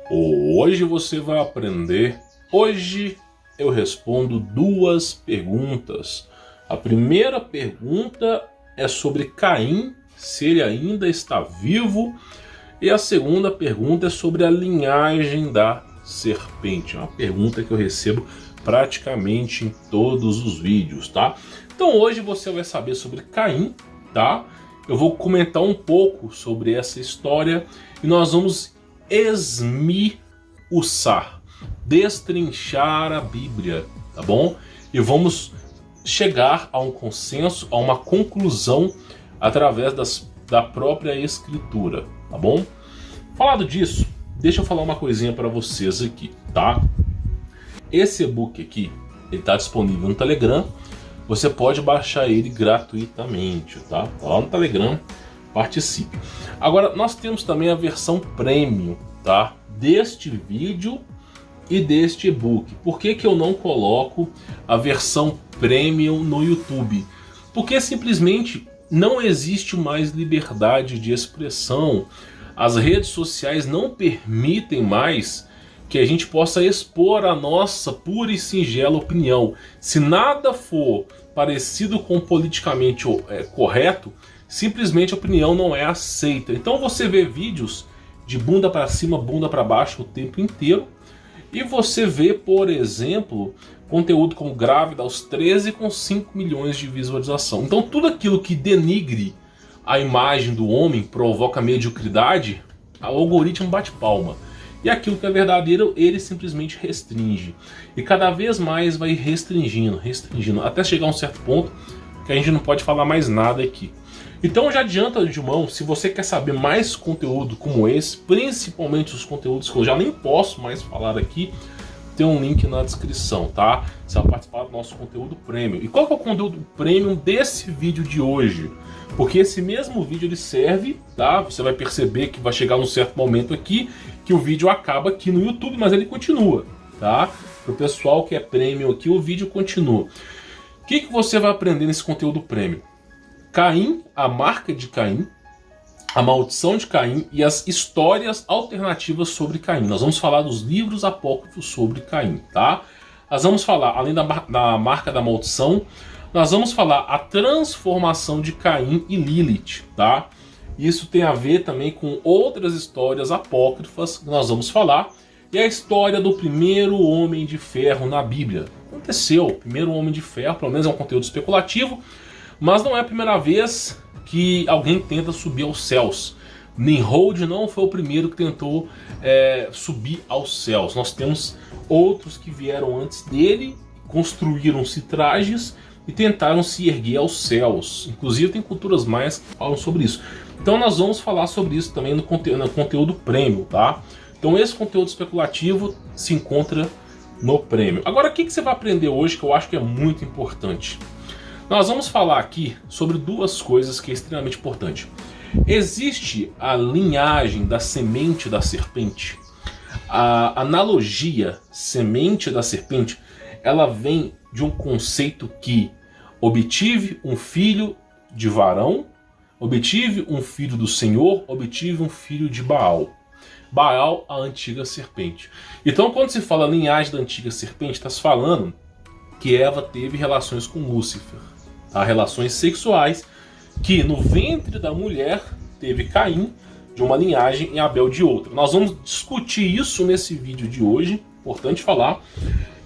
Hoje você vai aprender. Hoje eu respondo duas perguntas. A primeira pergunta é sobre Caim, se ele ainda está vivo. E a segunda pergunta é sobre a linhagem da serpente. É uma pergunta que eu recebo praticamente em todos os vídeos, tá? Então hoje você vai saber sobre Caim, tá? Eu vou comentar um pouco sobre essa história e nós vamos esmiuçar, destrinchar a Bíblia, tá bom? E vamos chegar a um consenso, a uma conclusão através da própria Escritura, tá bom? Falado disso, deixa eu falar uma coisinha para vocês aqui, tá? Esse e-book aqui, ele tá disponível no Telegram. Você pode baixar ele gratuitamente, tá? Tá lá no Telegram, participe. Agora, nós temos também a versão premium, tá? Deste vídeo e deste e-book. Por que que eu não coloco a versão premium no YouTube? Porque simplesmente não existe mais liberdade de expressão. As redes sociais não permitem mais que a gente possa expor a nossa pura e singela opinião. Se nada for parecido com politicamente correto, simplesmente a opinião não é aceita. Então você vê vídeos de bunda para cima, bunda para baixo o tempo inteiro, e você vê, por exemplo, conteúdo como Grávida aos 13 com 5 milhões de visualização. Então tudo aquilo que denigre a imagem do homem, provoca mediocridade, o algoritmo bate palma. E aquilo que é verdadeiro, ele simplesmente restringe. E cada vez mais vai restringindo, até chegar a um certo ponto que a gente não pode falar mais nada aqui. Então já adianta de mão, se você quer saber mais conteúdo como esse, principalmente os conteúdos que eu já nem posso mais falar aqui, tem um link na descrição, tá? Você vai participar do nosso conteúdo premium. E qual que é o conteúdo premium desse vídeo de hoje? Porque esse mesmo vídeo ele serve, tá? Você vai perceber que vai chegar um certo momento aqui que o vídeo acaba aqui no YouTube, mas ele continua, tá? Para o pessoal que é premium aqui, o vídeo continua. O que que você vai aprender nesse conteúdo premium? Caim, a marca de Caim, a maldição de Caim e as histórias alternativas sobre Caim. Nós vamos falar dos livros apócrifos sobre Caim, tá? Nós vamos falar, além da marca da maldição, nós vamos falar a transformação de Caim e Lilith, tá? Isso tem a ver também com outras histórias apócrifas que nós vamos falar. E a história do primeiro homem de ferro na Bíblia. Aconteceu, o primeiro homem de ferro, pelo menos é um conteúdo especulativo, mas não é a primeira vez que alguém tenta subir aos céus. Nimrod não foi o primeiro que tentou subir aos céus. Nós temos outros que vieram antes dele, construíram-se trajes e tentaram se erguer aos céus. Inclusive tem culturas maias que falam sobre isso. Então nós vamos falar sobre isso também no conteúdo premium, tá? Então esse conteúdo especulativo se encontra no premium. Agora o que você vai aprender hoje que eu acho que é muito importante? Nós vamos falar aqui sobre duas coisas que é extremamente importante. Existe a linhagem da semente da serpente. A analogia semente da serpente, ela vem de um conceito que obtive um filho de varão, obtive um filho do Senhor, obtive um filho de Baal. Baal, a antiga serpente. Então quando se fala linhagem da antiga serpente, está se falando que Eva teve relações com Lúcifer. Tá? Relações sexuais que no ventre da mulher teve Caim de uma linhagem e Abel de outra. Nós vamos discutir isso nesse vídeo de hoje, importante falar.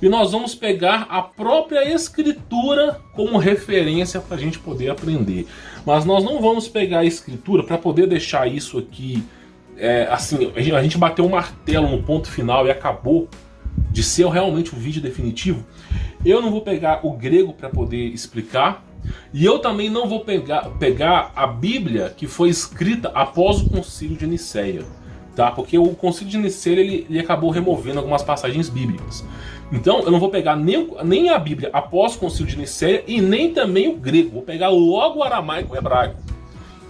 E nós vamos pegar a própria Escritura como referência para a gente poder aprender. Mas nós não vamos pegar a Escritura para poder deixar isso aqui, assim, a gente bateu um martelo no ponto final e acabou de ser realmente o vídeo definitivo. Eu não vou pegar o grego para poder explicar. E eu também não vou pegar a Bíblia que foi escrita após o Concílio de Nicéia. Tá? Porque o Concílio de Nicéia ele acabou removendo algumas passagens bíblicas. Então eu não vou pegar nem a Bíblia após o Concílio de Nicéia e nem também o grego. Vou pegar logo o aramaico e o hebraico.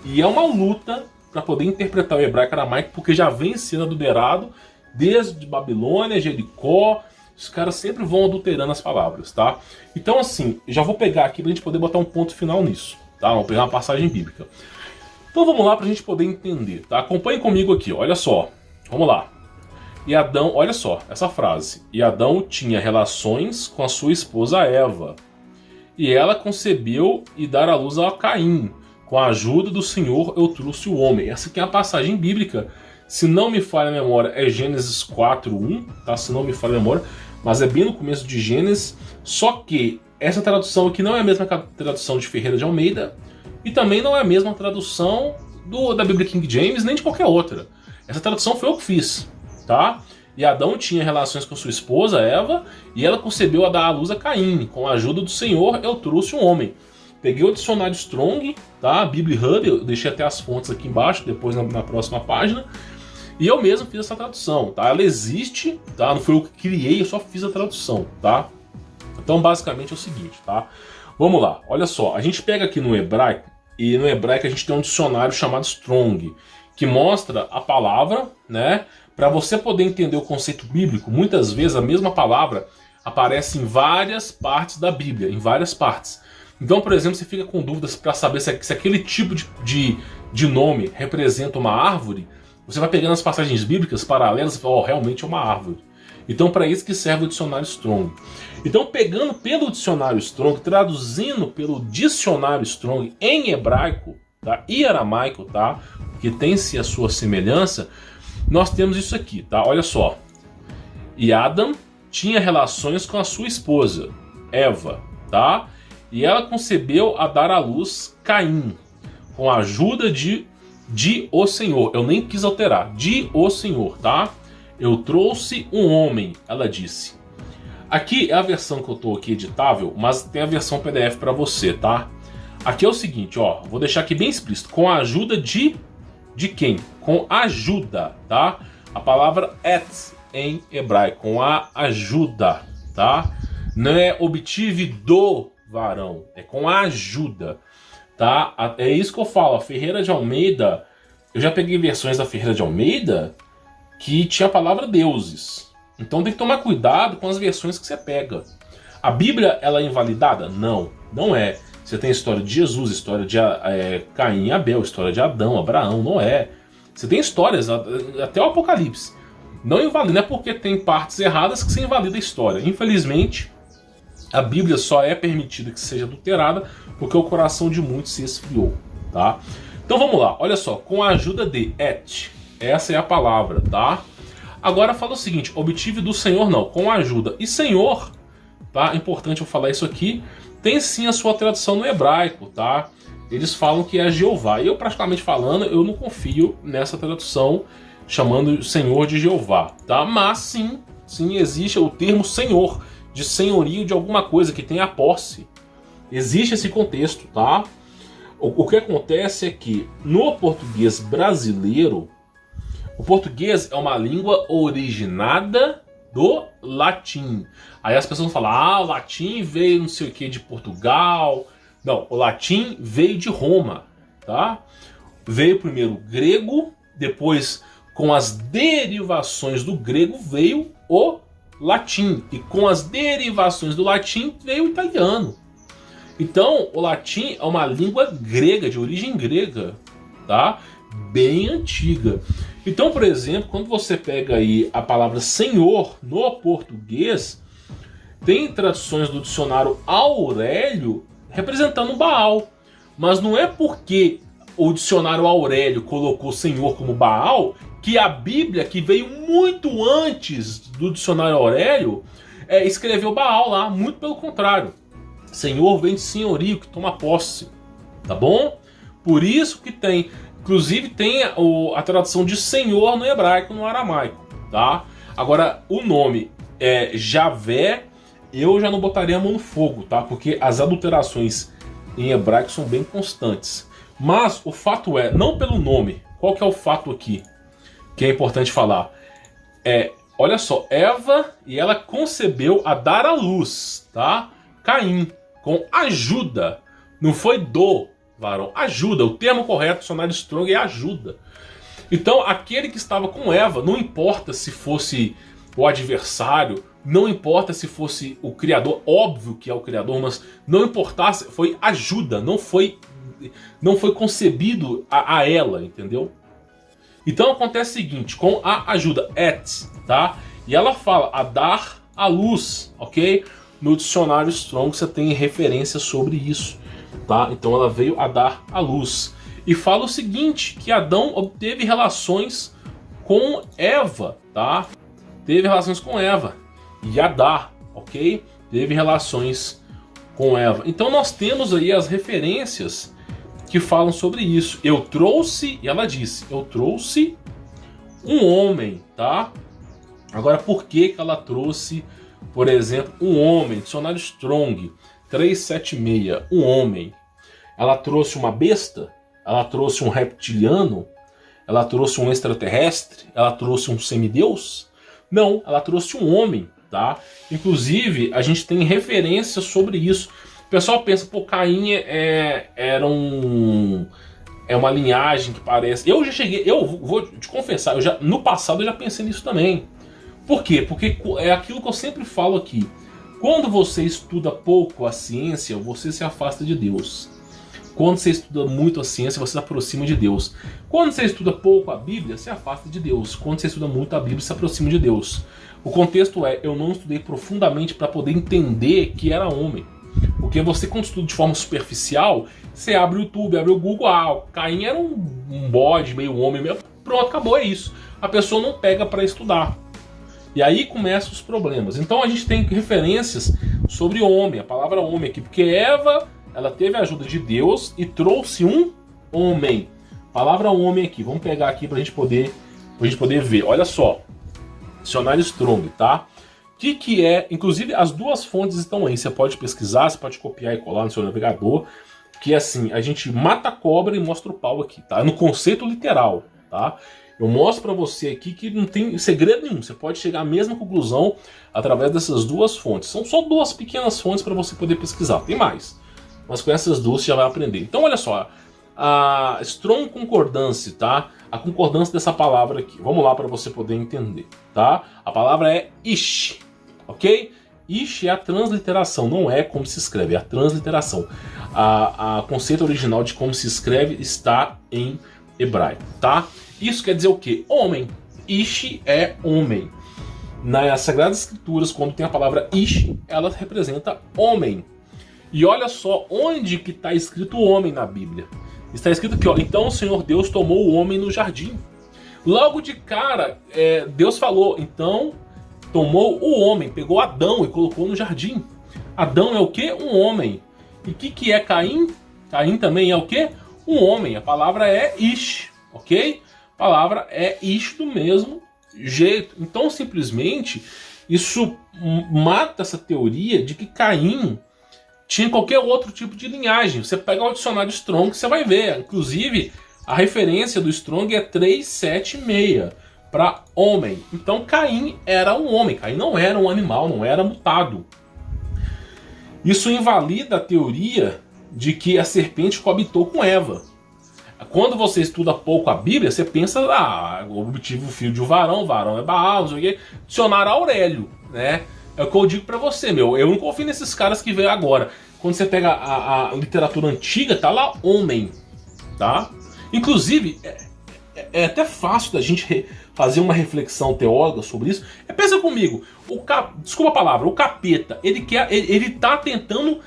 E é uma luta para poder interpretar o hebraico e o aramaico, porque já vem sendo adulterado desde Babilônia, Jericó. Os caras sempre vão adulterando as palavras, tá? Então assim, já vou pegar aqui pra gente poder botar um ponto final nisso, tá? Vamos pegar uma passagem bíblica. Então vamos lá pra gente poder entender, tá? Acompanhe comigo aqui, olha só. Vamos lá. E Adão, olha só essa frase. E Adão tinha relações com a sua esposa Eva. E ela concebeu e dar à luz a Caim. Com a ajuda do Senhor eu trouxe o homem. Essa aqui é a passagem bíblica. Se não me falha a memória, é Gênesis 4:1, tá? Se não me falha a memória. Mas é bem no começo de Gênesis. Só que essa tradução aqui não é a mesma que a tradução de Ferreira de Almeida. E também não é a mesma tradução da Bíblia King James, nem de qualquer outra. Essa tradução foi eu que fiz, tá? E Adão tinha relações com sua esposa, Eva, e ela concebeu a dar à luz a Caim. Com a ajuda do Senhor, eu trouxe um homem. Peguei o dicionário Strong, tá? Bibli Hub, eu deixei até as fontes aqui embaixo, depois na próxima página. E eu mesmo fiz essa tradução, tá? Ela existe, tá? Não foi eu que criei, eu só fiz a tradução, tá? Então, basicamente é o seguinte, tá? Vamos lá, olha só. A gente pega aqui no hebraico, e no hebraico a gente tem um dicionário chamado Strong, que mostra a palavra, né? Para você poder entender o conceito bíblico, muitas vezes a mesma palavra aparece em várias partes da Bíblia, em várias partes. Então, por exemplo, você fica com dúvidas para saber se aquele tipo de nome representa uma árvore, você vai pegando as passagens bíblicas paralelas e fala, realmente é uma árvore. Então, para isso que serve o dicionário Strong. Então, pegando pelo dicionário Strong, traduzindo pelo dicionário Strong em hebraico, tá? E aramaico, tá? Que tem-se a sua semelhança, nós temos isso aqui, tá? Olha só. E Adam tinha relações com a sua esposa, Eva, tá? E ela concebeu a dar à luz Caim, com a ajuda de o Senhor. Eu nem quis alterar. De o Senhor, tá? Eu trouxe um homem, ela disse. Aqui é a versão que eu tô aqui editável, mas tem a versão PDF para você, tá? Aqui é o seguinte, ó. Vou deixar aqui bem explícito. Com a ajuda de quem? Com ajuda, tá? A palavra et em hebraico. Com a ajuda, tá? Não é obtive do varão. É com a ajuda, tá? É isso que eu falo. A Ferreira de Almeida... Eu já peguei versões da Ferreira de Almeida que tinha a palavra deuses. Então tem que tomar cuidado com as versões que você pega. A Bíblia, ela é invalidada? Não, não é. Você tem a história de Jesus, história de Caim e Abel, história de Adão, Abraão, não é. Você tem histórias, até o Apocalipse. Não invalida, não é porque tem partes erradas que você invalida a história. Infelizmente, a Bíblia só é permitida que seja adulterada porque o coração de muitos se esfriou, tá? Então vamos lá, olha só, com a ajuda de et, essa é a palavra, tá? Agora fala o seguinte, obtive do Senhor não, com a ajuda. E Senhor, tá? Importante eu falar isso aqui, tem sim a sua tradução no hebraico, tá? Eles falam que é Jeová. Eu, praticamente falando, eu não confio nessa tradução chamando o Senhor de Jeová, tá? Mas sim existe o termo Senhor, de senhorio de alguma coisa que tem a posse. Existe esse contexto, tá? O que acontece é que no português brasileiro, o português é uma língua originada do latim. Aí as pessoas falam, o latim veio não sei o que de Portugal. Não, o latim veio de Roma, tá? Veio primeiro o grego, depois com as derivações do grego veio o latim. E com as derivações do latim veio o italiano. Então, o latim é uma língua grega, de origem grega, tá? Bem antiga. Então, por exemplo, quando você pega aí a palavra Senhor no português, tem traduções do dicionário Aurélio representando Baal. Mas não é porque o dicionário Aurélio colocou Senhor como Baal que a Bíblia, que veio muito antes do dicionário Aurélio, escreveu Baal lá. Muito pelo contrário. Senhor vem de senhorio, que toma posse, tá bom? Por isso que tem, inclusive tem a tradução de Senhor no hebraico, no aramaico, tá? Agora, o nome Javé, eu já não botaria a mão no fogo, tá? Porque as adulterações em hebraico são bem constantes. Mas o fato é, não pelo nome, qual que é o fato aqui? Que é importante falar. Olha só, Eva, e ela concebeu a dar à luz, tá? Caim, com ajuda. Não foi do varão, ajuda. O termo correto do dicionário Strong é ajuda. Então, aquele que estava com Eva, não importa se fosse o adversário, não importa se fosse o criador, óbvio que é o criador, mas não importasse, foi ajuda, não foi concebido a ela, entendeu? Então acontece o seguinte, com a ajuda et, tá? E ela fala a dar à luz, ok? No dicionário Strong você tem referência sobre isso, tá? Então ela veio a dar à luz. E fala o seguinte, que Adão obteve relações com Eva, tá? Teve relações com Eva. E Adá, ok? Teve relações com Eva. Então nós temos aí as referências que falam sobre isso. Eu trouxe, e ela disse, eu trouxe um homem, tá? Agora, por que ela trouxe, por exemplo, um homem? Dicionário Strong 376, um homem. Ela trouxe uma besta? Ela trouxe um reptiliano? Ela trouxe um extraterrestre? Ela trouxe um semideus? Não, ela trouxe um homem, tá? Inclusive, a gente tem referências sobre isso. O pessoal pensa, pô, Caim é uma linhagem que parece... Eu já cheguei, eu vou te confessar, no passado eu já pensei nisso também. Por quê? Porque é aquilo que eu sempre falo aqui. Quando você estuda pouco a ciência, você se afasta de Deus. Quando você estuda muito a ciência, você se aproxima de Deus. Quando você estuda pouco a Bíblia, se afasta de Deus. Quando você estuda muito a Bíblia, se aproxima de Deus. O contexto é, eu não estudei profundamente para poder entender que era homem. Porque você, quando estuda de forma superficial, você abre o YouTube, abre o Google, Caim era um bode, meio homem, meio... Pronto, acabou, é isso. A pessoa não pega para estudar. E aí começam os problemas. Então a gente tem referências sobre homem, a palavra homem aqui, porque Eva, ela teve a ajuda de Deus e trouxe um homem. Palavra homem aqui, vamos pegar aqui pra gente poder ver. Olha só, dicionário Strong, tá? O que é, inclusive as duas fontes estão aí, você pode pesquisar, você pode copiar e colar no seu navegador, que é assim, a gente mata a cobra e mostra o pau aqui, tá? No conceito literal, tá? Eu mostro pra você aqui que não tem segredo nenhum, você pode chegar à mesma conclusão através dessas duas fontes. São só duas pequenas fontes para você poder pesquisar, tem mais. Mas com essas duas você já vai aprender. Então olha só, a Strong Concordance, tá? A concordância dessa palavra aqui. Vamos lá para você poder entender, tá? A palavra é ish, ok? Ish é a transliteração, não é como se escreve, é a transliteração. A conceito original de como se escreve está em hebraico, tá? Isso quer dizer o quê? Homem. Ish é homem. Nas Sagradas Escrituras, quando tem a palavra ish, ela representa homem. E olha só onde que está escrito homem na Bíblia. Está escrito aqui, ó, então o Senhor Deus tomou o homem no jardim. Logo de cara, Deus falou, então tomou o homem, pegou Adão e colocou no jardim. Adão é o quê? Um homem. E o que é Caim? Caim também é o quê? Um homem. A palavra é ish, ok? A palavra é ish do mesmo jeito. Então simplesmente isso mata essa teoria de que Caim tinha qualquer outro tipo de linhagem. Você pega o dicionário Strong, você vai ver. Inclusive, a referência do Strong é 376 para homem. Então Caim era um homem. Caim não era um animal, não era mutado. Isso invalida a teoria de que a serpente coabitou com Eva. Quando você estuda pouco a Bíblia, você pensa, obtive o filho de um varão, varão é Baal, não sei o quê. Dicionário Aurélio, né? É o que eu digo pra você, meu. Eu não confio nesses caras que veio agora. Quando você pega a literatura antiga, tá lá homem, tá? Inclusive, é até fácil da gente fazer uma reflexão teórica sobre isso. Pensa comigo, desculpa a palavra, o capeta, ele tá tentando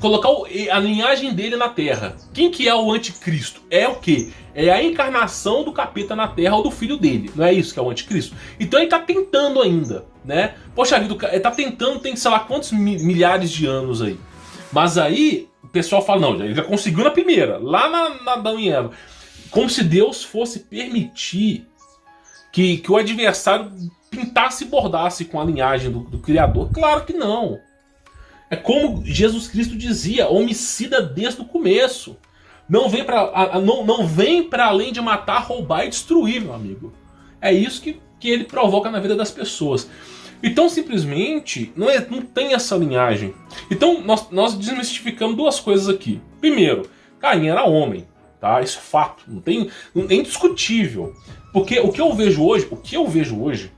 colocar a linhagem dele na Terra. Quem que é o anticristo? É o quê? É a encarnação do capeta na Terra ou do filho dele. Não é isso que é o anticristo? Então ele tá tentando ainda, né? Poxa vida, ele tá tentando, tem sei lá quantos milhares de anos aí. Mas aí o pessoal fala, não, ele já conseguiu na primeira, lá na Adão e Eva. Como se Deus fosse permitir que o adversário pintasse e bordasse com a linhagem do Criador. Claro que não. É como Jesus Cristo dizia, homicida desde o começo. Não vem para além de matar, roubar e destruir, meu amigo. É isso que ele provoca na vida das pessoas. Então, simplesmente, não tem essa linhagem. Então, nós desmistificamos duas coisas aqui. Primeiro, Caim era homem, tá? Isso é fato, é indiscutível. Porque o que eu vejo hoje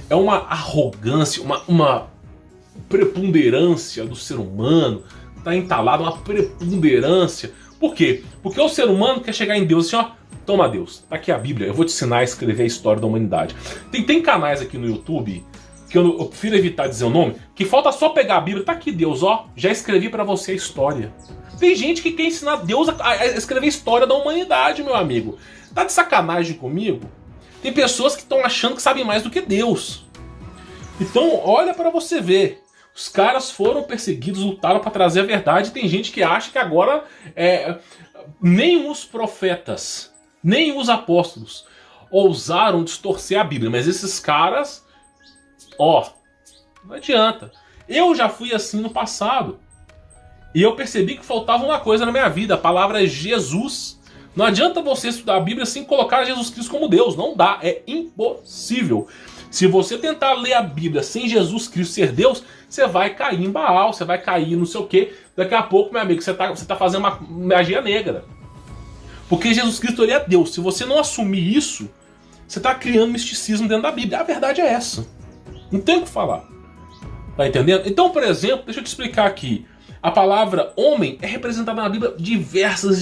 é uma arrogância, uma preponderância do ser humano, tá entalado, uma preponderância. Por quê? Porque o ser humano quer chegar em Deus assim, ó, Toma, Deus, tá aqui a Bíblia, eu vou te ensinar a escrever a história da humanidade. Tem canais aqui no YouTube, que eu prefiro evitar dizer o nome, que falta só pegar a Bíblia, tá aqui Deus, ó, já escrevi pra você a história. Tem gente que quer ensinar Deus a escrever a história da humanidade, meu amigo. Tá de sacanagem comigo? Tem pessoas que estão achando que sabem mais do que Deus. Então, olha pra você ver. Os caras foram perseguidos, lutaram pra trazer a verdade. Tem gente que acha que agora nem os profetas, nem os apóstolos ousaram distorcer a Bíblia. Mas esses caras, ó, não adianta. Eu já fui assim no passado. E eu percebi que faltava uma coisa na minha vida. A palavra é Jesus. Não adianta você estudar a Bíblia sem colocar Jesus Cristo como Deus. Não dá. É impossível. Se você tentar ler a Bíblia sem Jesus Cristo ser Deus, você vai cair em Baal, você vai cair não sei o quê. Daqui a pouco, meu amigo, você tá fazendo uma magia negra. Porque Jesus Cristo, ele é Deus. Se você não assumir isso, você está criando misticismo dentro da Bíblia. A verdade é essa. Não tem o que falar. Tá entendendo? Então, por exemplo, deixa eu te explicar aqui. A palavra homem é representada na Bíblia diversas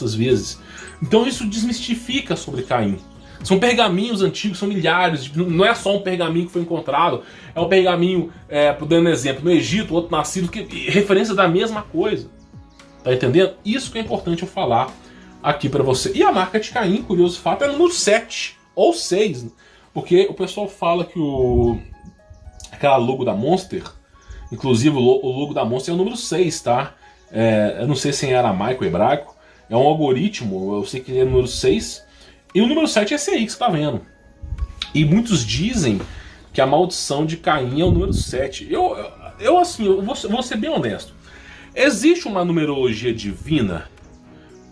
vezes. Então isso desmistifica sobre Caim. São pergaminhos antigos, são milhares. Não é só um pergaminho que foi encontrado. É um pergaminho, dando um exemplo, no Egito, outro nascido, referência da mesma coisa. Tá entendendo? Isso que é importante eu falar aqui pra você. E a marca de Caim, curioso fato, é número 7 ou 6. Porque o pessoal fala que aquela logo da Monster, inclusive o logo da Monster é o número 6, tá? Eu não sei se é em aramaico ou hebraico. É um algoritmo, eu sei que ele é o número 6. E o número 7 é esse aí que você tá vendo. E muitos dizem que a maldição de Caim é o número 7. Eu vou ser bem honesto. Existe uma numerologia divina?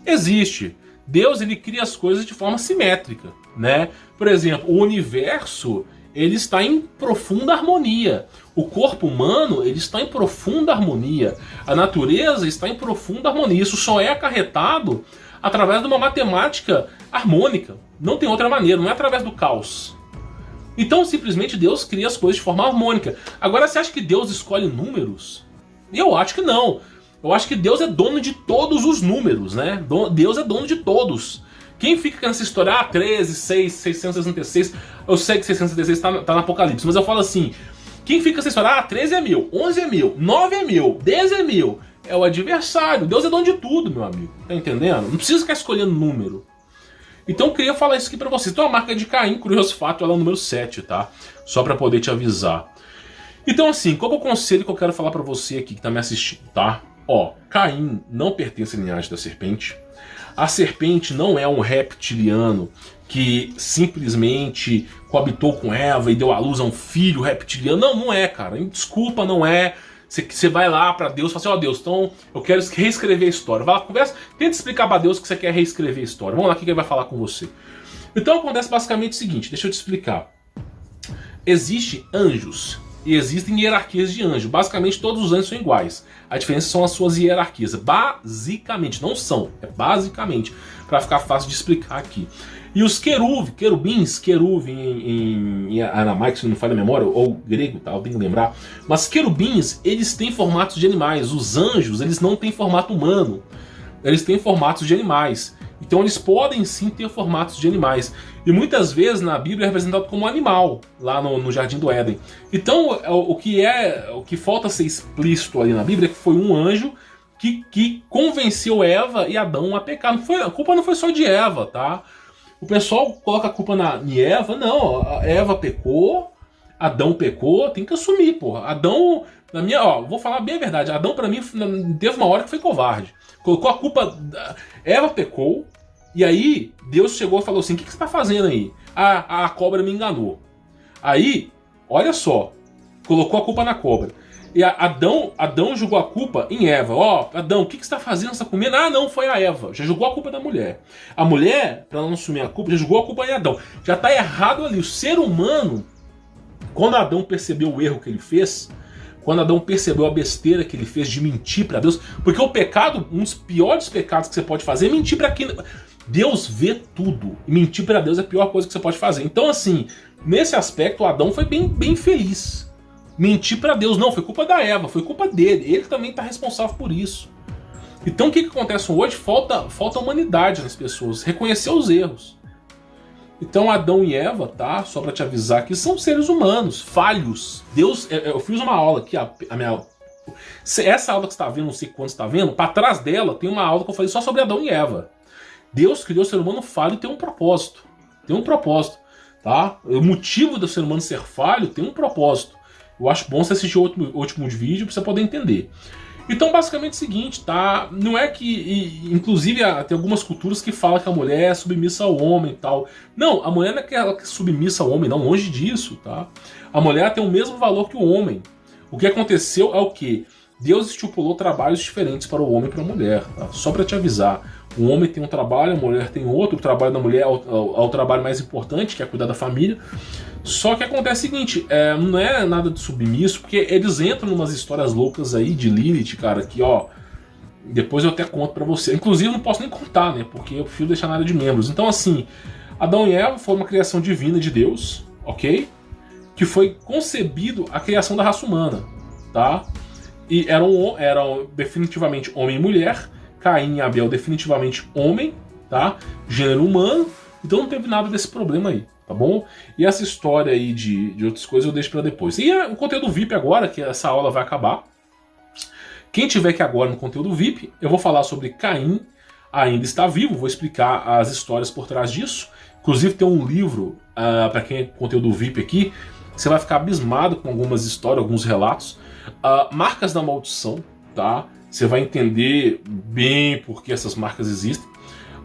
Existe. Deus, ele cria as coisas de forma simétrica, né? Por exemplo, o universo, ele está em profunda harmonia. O corpo humano, ele está em profunda harmonia. A natureza está em profunda harmonia. Isso só é acarretado através de uma matemática harmônica. Não tem outra maneira, não é através do caos. Então, simplesmente, Deus cria as coisas de forma harmônica. Agora, você acha que Deus escolhe números? Eu acho que não. Eu acho que Deus é dono de todos os números, né? Deus é dono de todos. Quem fica nessa história, 13, 6, 666, eu sei que 666 tá no Apocalipse, mas eu falo assim, quem fica nessa história, 13 é 1000, 11 é 1000, 9 é 1000, 10 é 1000, é o adversário. Deus é dono de tudo, meu amigo, tá entendendo? Não precisa ficar escolhendo número. Então eu queria falar isso aqui pra vocês. Então a marca de Caim, curioso fato, ela é o número 7, tá? Só pra poder te avisar. Então assim, qual é o conselho que eu quero falar pra você aqui que tá me assistindo, tá? Ó, Caim não pertence à linhagem da serpente. A serpente não é um reptiliano que simplesmente coabitou com Eva e deu à luz a um filho reptiliano. Não, não é, cara. Desculpa, não é. Você vai lá pra Deus e fala assim, ó Deus, então eu quero reescrever a história. Vai lá, conversa, tenta explicar pra Deus que você quer reescrever a história. Vamos lá, o que ele vai falar com você. Então acontece basicamente o seguinte, deixa eu te explicar. Existem anjos e existem hierarquias de anjos. Basicamente todos os anjos são iguais. A diferença são as suas hierarquias. Basicamente, não são, é basicamente, para ficar fácil de explicar aqui. E os querubins em aramaico, se não me falha a memória, ou grego, tá, eu tenho que lembrar. Mas querubins, eles têm formatos de animais. Os anjos, eles não têm formato humano. Eles têm formatos de animais. Então eles podem sim ter formatos de animais. E muitas vezes na Bíblia é representado como um animal, lá no Jardim do Éden. Então o que falta ser explícito ali na Bíblia é que foi um anjo que convenceu Eva e Adão a pecar. A culpa não foi só de Eva, tá? O pessoal coloca a culpa em Eva. Não, a Eva pecou, Adão pecou, tem que assumir, porra. Adão, vou falar bem a verdade, Adão pra mim teve uma hora que foi covarde. Colocou a culpa, Eva pecou, e aí Deus chegou e falou assim, o que você está fazendo aí? A cobra me enganou. Aí, olha só, colocou a culpa na cobra. E Adão jogou a culpa em Eva. Adão, o que você está fazendo essa comida? Não, foi a Eva. Já jogou a culpa da mulher. A mulher, para não assumir a culpa, já jogou a culpa em Adão. Já está errado ali. O ser humano, quando Adão percebeu o erro que ele fez, quando Adão percebeu a besteira que ele fez de mentir para Deus, porque o pecado, um dos piores pecados que você pode fazer é mentir para quem... Deus vê tudo. E mentir para Deus é a pior coisa que você pode fazer. Então assim, nesse aspecto, Adão foi bem feliz. Mentir para Deus não, foi culpa da Eva, foi culpa dele. Ele também está responsável por isso. Então o que acontece hoje? Falta humanidade nas pessoas, reconhecer os erros. Então Adão e Eva, tá? Só para te avisar que são seres humanos, falhos. Deus, eu fiz uma aula aqui, essa aula que você está vendo, não sei quando você está vendo, para trás dela tem uma aula que eu falei só sobre Adão e Eva. Deus criou o ser humano falho e tem um propósito. Tem um propósito, tá? O motivo do ser humano ser falho tem um propósito. Eu acho bom você assistir o último vídeo para você poder entender. Então, basicamente é o seguinte, tá? Não é que... Inclusive, tem algumas culturas que falam que a mulher é submissa ao homem e tal. Não, a mulher não é aquela que é submissa ao homem, não. Longe disso, tá? A mulher tem o mesmo valor que o homem. O que aconteceu é o quê? Deus estipulou trabalhos diferentes para o homem e para a mulher, tá? Só para te avisar. O homem tem um trabalho, a mulher tem outro. O trabalho da mulher é o trabalho mais importante, que é cuidar da família. Só que acontece o seguinte, não é nada de submisso, porque eles entram em umas histórias loucas aí de Lilith, cara, que ó, depois eu até conto pra você. Inclusive eu não posso nem contar, né, porque eu prefiro deixar na área de membros. Então assim, Adão e Eva foi uma criação divina de Deus, ok? Que foi concebido a criação da raça humana, tá? E eram definitivamente homem e mulher, Caim e Abel definitivamente homem, tá? Gênero humano, então não teve nada desse problema aí. Tá bom? E essa história aí de outras coisas eu deixo pra depois. E o conteúdo VIP agora, que essa aula vai acabar. Quem tiver aqui agora no conteúdo VIP, eu vou falar sobre Caim ainda está vivo, vou explicar as histórias por trás disso. Inclusive tem um livro, para quem é conteúdo VIP aqui, você vai ficar abismado com algumas histórias, alguns relatos. Marcas da maldição, tá? Você vai entender bem por que essas marcas existem.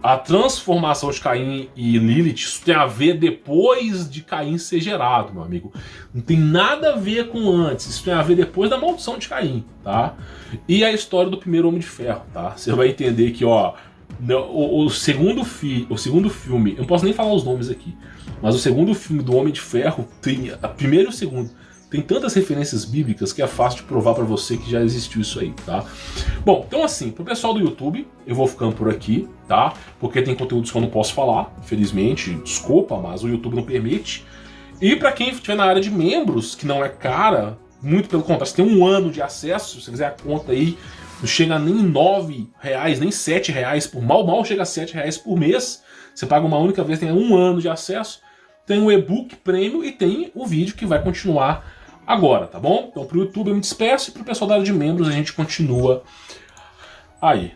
A transformação de Caim e Lilith, isso tem a ver depois de Caim ser gerado, meu amigo. Não tem nada a ver com antes, isso tem a ver depois da maldição de Caim, tá? E a história do primeiro Homem de Ferro, tá? Você vai entender que, ó, o segundo filme, eu não posso nem falar os nomes aqui, mas o segundo filme do Homem de Ferro, tem a primeiro e o segundo, tem tantas referências bíblicas que é fácil de provar pra você que já existiu isso aí, tá? Bom, então assim, pro pessoal do YouTube, eu vou ficando por aqui, tá? Porque tem conteúdos que eu não posso falar, infelizmente, desculpa, mas o YouTube não permite. E pra quem estiver na área de membros, que não é cara, muito pelo contrário, você tem 1 ano de acesso, se você fizer a conta aí, não chega nem R$9, nem R$7 por mal chega a R$7 por mês. Você paga uma única vez, tem 1 ano de acesso, tem o e-book premium e tem o vídeo que vai continuar agora, tá bom? Então pro YouTube eu me despeço e pro pessoal da área de membros a gente continua aí.